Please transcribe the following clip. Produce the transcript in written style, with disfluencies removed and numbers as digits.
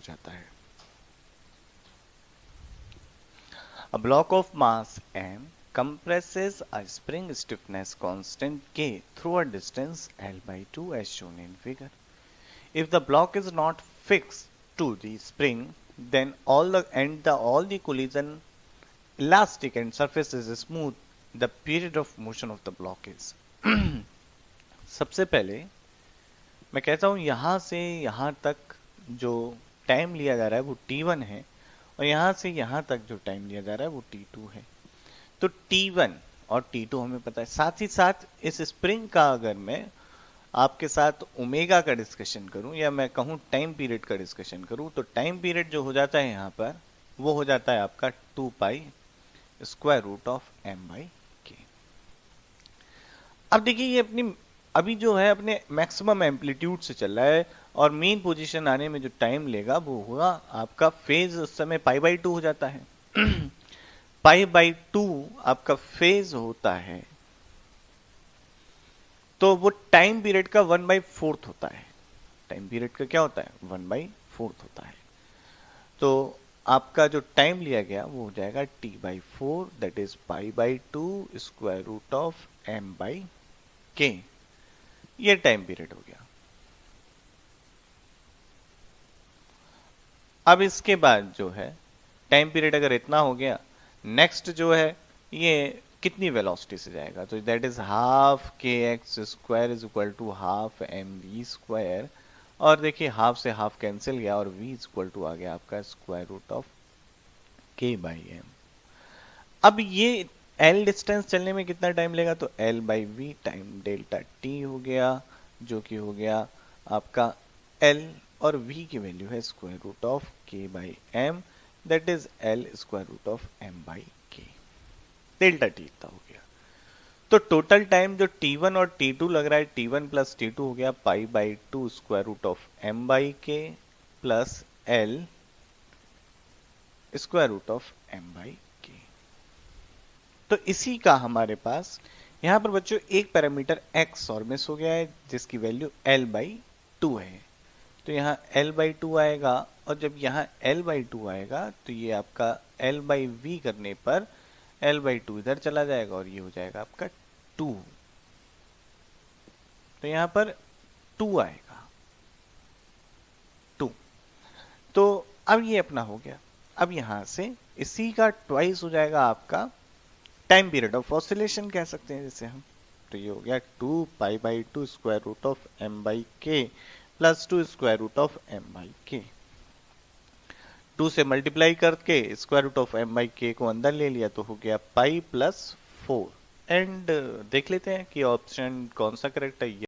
जाता है। A block of mass m compresses a spring stiffness constant k through a distance L by 2 as shown in figure. If the block is not fixed to the spring, then all the collision elastic and surface is smooth. The period of motion of the block is सबसे पहले मैं कहता हूं यहां से यहां तक जो टाइम लिया जा रहा है वो t1 है और यहां से यहां तक जो टाइम लिया जा रहा है वो t2 है। तो t1 और t2 हमें पता है। साथ ही साथ इस स्प्रिंग का अगर मैं आपके साथ ओमेगा का डिस्कशन करूं या मैं कहूं टाइम पीरियड का डिस्कशन करूं तो टाइम पीरियड जो हो जाता है यहां पर वो हो जाता है आपका 2 pi square root of M by K. अब देखिए ये अपनी अभी जो है अपने मैक्सिमम एम्पलीट्यूड से चल रहा है और मेन पोजीशन आने में जो टाइम लेगा वो होगा आपका फेज उस समय पाई बाई 2 हो जाता है। पाई बाई 2 आपका फेज होता है तो वो टाइम पीरियड का 1/4 होता है। टाइम पीरियड का क्या होता है 1/4 होता है। तो आपका जो टाइम लिया गया वो हो जाएगा t/4 that is pi by 2 square root of m by K. ये टाइम पीरियड हो गया। अब इसके बाद जो है टाइम पीरियड अगर इतना हो गया, नेक्स्ट जो है ये कितनी वेलोसिटी से जाएगा तो that is half K X square is equal to half M V square. और देखिए हाफ से हाफ कैंसिल गया और v इक्वल टू आ गया आपका square root of k by M. अब ये l डिस्टेंस चलने में कितना टाइम लेगा तो l by V time delta t हो गया जो कि हो गया आपका l और v की वैल्यू है square root of k by M that is l square root of m by k। Delta t इतना हो गया। तो टोटल टाइम जो t1 और t2 लग रहा है t1 प्लस t2 हो गया pi by 2 square root of m by k plus l square root of m by k। तो इसी का हमारे पास यहां पर बच्चों एक पैरामीटर x और मिस हो गया है जिसकी वैल्यू l बाई 2 है। तो यहाँ l बाई 2 आएगा और जब यहाँ l बाई 2 आएगा तो ये आपका l बाई वी करने पर l बाई 2 इधर चला जाएगा और ये हो जाएगा आपका 2। तो यहाँ पर 2 आएगा 2। तो अब ये अपना हो गया। अब यहां से इसी का ट्वाइस हो जाएगा आपका टाइम पीरियड ऑफ ऑसिलेशन कह सकते हैं जिसे हम। तो ये हो गया 2 pi by 2 square root of m by K plus 2 square root of m by K. 2 से मल्टीप्लाई करके square root of m by K को अंदर ले लिया तो हो गया पाई प्लस 4। एंड देख लेते हैं कि ऑप्शन कौन सा करेक्ट है।